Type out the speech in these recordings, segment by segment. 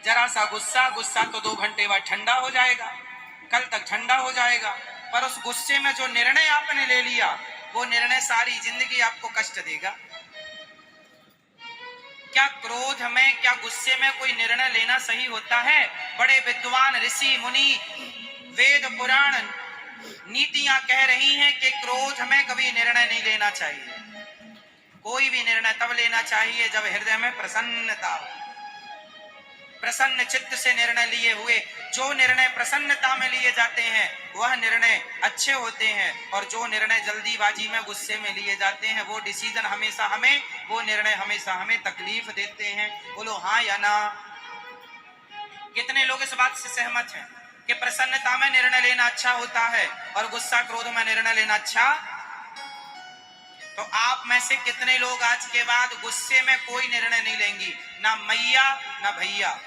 जरा सा गुस्सा, गुस्सा तो 2 घंटे बाद ठंडा हो जाएगा, कल तक ठंडा हो जाएगा, पर उस गुस्से में जो निर्णय आपने ले लिया वो निर्णय सारी जिंदगी आपको कष्ट देगा। क्या क्रोध में, क्या गुस्से में कोई निर्णय लेना सही होता है? बड़े विद्वान ऋषि मुनि, वेद पुराण, नीतियां कह रही हैं कि क्रोध में कभी निर्णय नहीं लेना चाहिए। कोई भी निर्णय तब लेना चाहिए जब हृदय में प्रसन्नता हो। प्रसन्न चित्त से निर्णय लिए हुए, जो निर्णय प्रसन्नता में लिए जाते हैं वह निर्णय अच्छे होते हैं, और जो निर्णय जल्दीबाजी में गुस्से में लिए जाते हैं वो डिसीजन हमेशा हमें, वो निर्णय हमेशा हमें तकलीफ देते हैं। बोलो हाँ या ना? कितने लोग इस बात से सहमत हैं कि प्रसन्नता में निर्णय लेना अच्छा होता है और गुस्सा क्रोध में निर्णय लेना अच्छा? तो आप में से कितने लोग आज के बाद गुस्से में कोई निर्णय नहीं लेंगी? ना मैया ना भैया,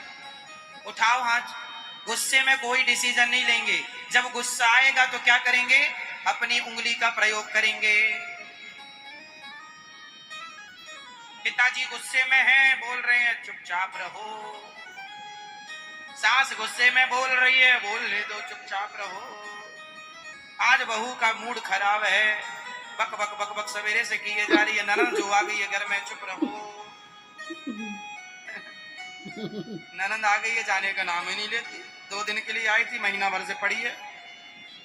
उठाओ हाथ। गुस्से में कोई डिसीजन नहीं लेंगे। जब गुस्सा आएगा तो क्या करेंगे? अपनी उंगली का प्रयोग करेंगे। पिताजी गुस्से में हैं, बोल रहे हैं चुपचाप रहो। सास गुस्से में बोल रही है, बोलने दो, चुपचाप रहो। आज बहू का मूड खराब है, बक बक बक बक सवेरे से किए जा रही है, ननद जो आ गई है घर में, चुप रहो। ननद आ गई है, जाने का नाम ही नहीं लेती। 2 दिन के लिए आई थी, महीना भर से पड़ी है,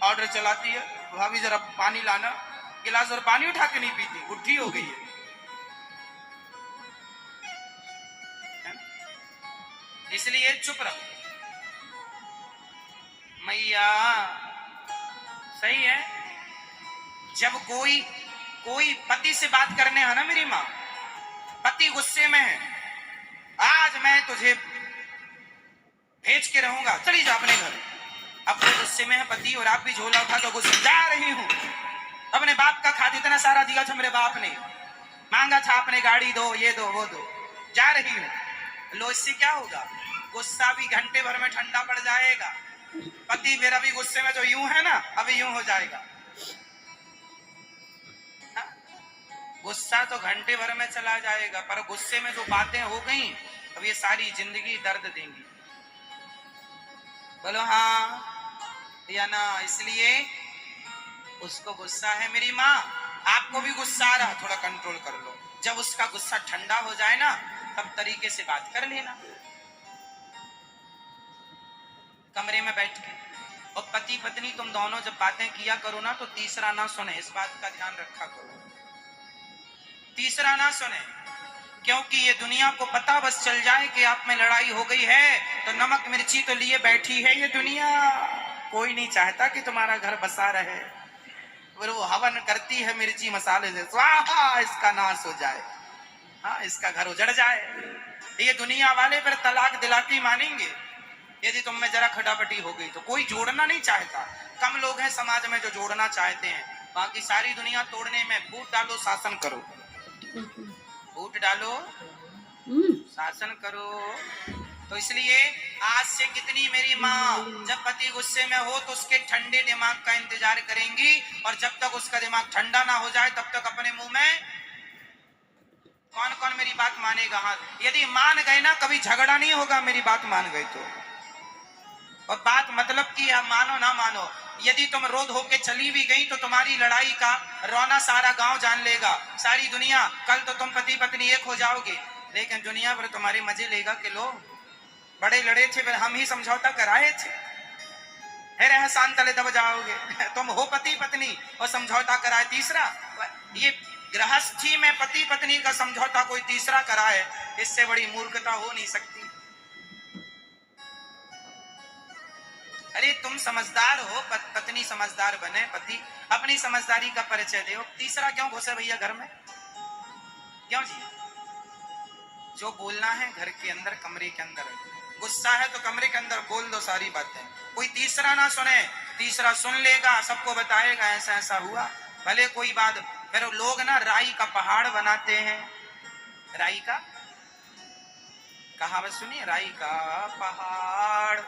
ऑर्डर चलाती है, भाभी जरा पानी लाना, गिलास और पानी उठा के नहीं पीती, बुढ़ी हो गई है। इसलिए चुप रहो। मैया सही है। जब कोई पति से बात करने है ना, मेरी माँ, पति गुस्से में है, आज मैं तुझे भेज के रहूंगा, चली जा अपने घर। अपने गुस्से में है पति और आप भी झोला उठा तो गुस्से जा रही हूं। अपने बाप का खाद इतना सारा दिया था मेरे बाप ने, मांगा था अपने गाड़ी दो, ये दो, वो दो, जा रही हूं। लो, इससे क्या होगा? गुस्सा भी घंटे भर में ठंडा पड़ जाएगा। पति मेरा भी गुस्से में जो यूं है ना, अभी यूं हो जाएगा। गुस्सा तो घंटे भर में चला जाएगा, पर गुस्से में जो बातें हो गई अब ये सारी जिंदगी दर्द देंगी। बोलो हाँ या ना? इसलिए उसको गुस्सा है, मेरी माँ आपको भी गुस्सा आ रहा, थोड़ा कंट्रोल कर लो। जब उसका गुस्सा ठंडा हो जाए ना, तब तरीके से बात कर लेना, कमरे में बैठ के। और पति पत्नी तुम दोनों जब बातें किया करो ना, तो तीसरा ना सुने, इस बात का ध्यान रखा करो। तीसरा ना सुने, क्योंकि ये दुनिया को पता बस चल जाए कि आप में लड़ाई हो गई है तो नमक मिर्ची तो लिए बैठी है ये दुनिया। कोई नहीं चाहता कि तुम्हारा घर बसा रहे, फिर वो हवन करती है मिर्ची मसाले से, स्वाहा, इसका नाश हो जाए, हाँ, इसका घर उजड़ जाए। ये दुनिया वाले फिर तलाक दिलाती मानेंगे यदि तुम में जरा खटापटी हो गई तो। कोई जोड़ना नहीं चाहता, कम लोग हैं समाज में जो जोड़ना चाहते हैं, बाकी सारी दुनिया तोड़ने में। फूट डालो, शासन करो, फूट डालो, शासन करो। तो इसलिए आज से कितनी मेरी माँ जब पति गुस्से में हो तो उसके ठंडे दिमाग का इंतजार करेंगी, और जब तक उसका दिमाग ठंडा ना हो जाए तब तक अपने मुंह में, कौन कौन मेरी बात मानेगा? हाथ। यदि मान गए ना, कभी झगड़ा नहीं होगा, मेरी बात मान गए तो। और बात मतलब कि मानो ना मानो, यदि तुम रोध होके चली भी गई तो तुम्हारी लड़ाई का रौना सारा गांव जान लेगा, सारी दुनिया। कल तो तुम पति पत्नी एक हो जाओगे, लेकिन दुनिया भर तुम्हारे मजे लेगा कि लो बड़े लड़े थे, फिर हम ही समझौता कराए थे, फिर एहसान तले दब जाओगे। तुम हो पति पत्नी और समझौता कराए तीसरा। ये गृहस्थी में पति पत्नी का समझौता कोई तीसरा कराए, इससे बड़ी मूर्खता हो नहीं सकती। अरे तुम समझदार हो, पत्नी समझदार बने, पति अपनी समझदारी का परिचय दे। तीसरा क्यों घुसे भैया घर में? क्यों जी? जो बोलना है घर के अंदर, कमरे के अंदर। गुस्सा है तो कमरे के अंदर बोल दो सारी बातें, कोई तीसरा ना सुने। तीसरा सुन लेगा, सबको बताएगा ऐसा ऐसा हुआ, भले कोई बात। फिर लोग ना राई का पहाड़ बनाते हैं। राई का कहावत सुनिए, राई का पहाड़।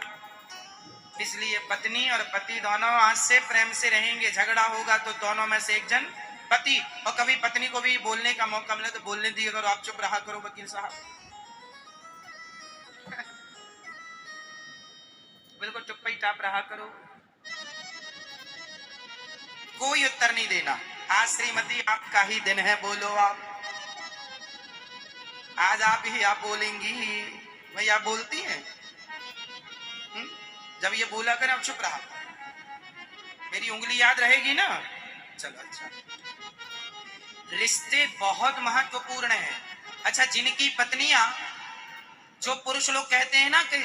इसलिए पत्नी और पति दोनों आज से प्रेम से रहेंगे। झगड़ा होगा तो दोनों में से एक जन, पति, और कभी पत्नी को भी बोलने का मौका मिले तो बोलने दिया करो, आप चुप रहा करो वकील साहब। बेटा प्रहा करो। कोई उत्तर नहीं देना। आज श्रीमती आपका ही दिन है, बोलो आप। आज आप बोलेंगी। भाई आप बोलती हैं? जब ये बोला करें अब चुप रहा, मेरी उंगली याद रहेगी ना। चलो अच्छा, रिश्ते बहुत महत्वपूर्ण हैं। अच्छा, जिनकी पत्नियां, जो पुरुष लोग कहते हैं ना कि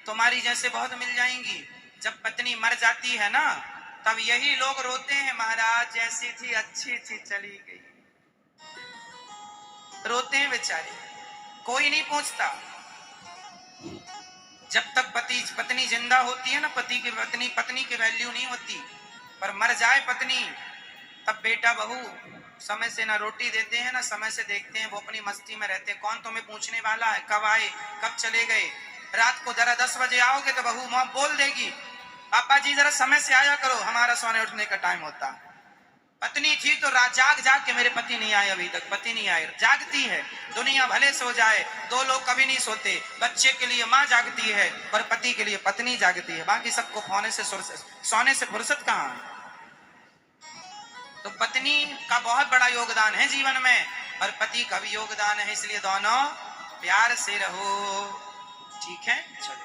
तुम्हारी जैसे बहुत मिल जाएंगी, जब पत्नी मर जाती है ना तब यही लोग रोते हैं, महाराज जैसी थी अच्छी थी चली गई। रोते हैं बेचारे, कोई नहीं पूछता। जब तक पत्नी जिंदा होती है ना, पत्नी की वैल्यू नहीं होती। पर मर जाए पत्नी तब बेटा बहू समय से ना रोटी देते हैं ना समय से देखते हैं, वो अपनी मस्ती में रहते हैं। कौन तुम्हें पूछने वाला है कब आए कब चले गए। रात को जरा 10 बजे आओगे तो बहू मां बोल देगी, पापा जी जरा समय से आया करो, हमारा सोने उठने का टाइम होता। पत्नी थी तो जाग जाग के मेरे पति नहीं आए, अभी तक पति नहीं आए, जागती है। दुनिया भले सो जाए, दो लोग कभी नहीं सोते। बच्चे के लिए माँ जागती है पर पति के लिए पत्नी जागती है, बाकी सबको सोने से फुर्सत कहाँ है। तो पत्नी का बहुत बड़ा योगदान है जीवन में और पति का भी योगदान है, इसलिए दोनों प्यार से रहो। ठीक है, चलो।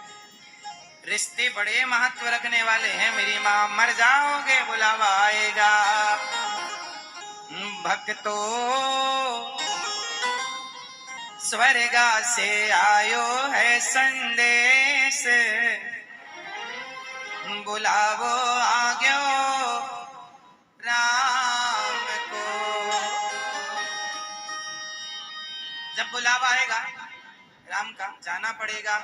रिश्ते बड़े महत्व रखने वाले हैं। मेरी माँ मर जाओगे बुलावा आएगा। भक्तो स्वर्गा से आयो है संदेश, बुलावो आ गयो राम को। जब बुलावा आएगा राम का, जाना पड़ेगा।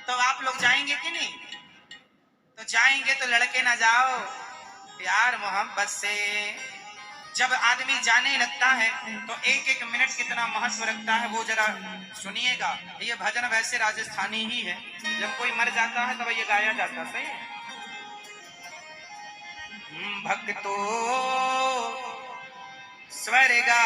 तो आप लोग जाएंगे कि नहीं? तो जाएंगे तो लड़के ना जाओ, प्यार मोहब्बत से। जब आदमी जाने लगता है तो एक एक मिनट कितना महत्व रखता है वो जरा सुनिएगा। ये भजन वैसे राजस्थानी ही है, जब कोई मर जाता है तब ये गाया जाता। सही है। भक्तो स्वर्गा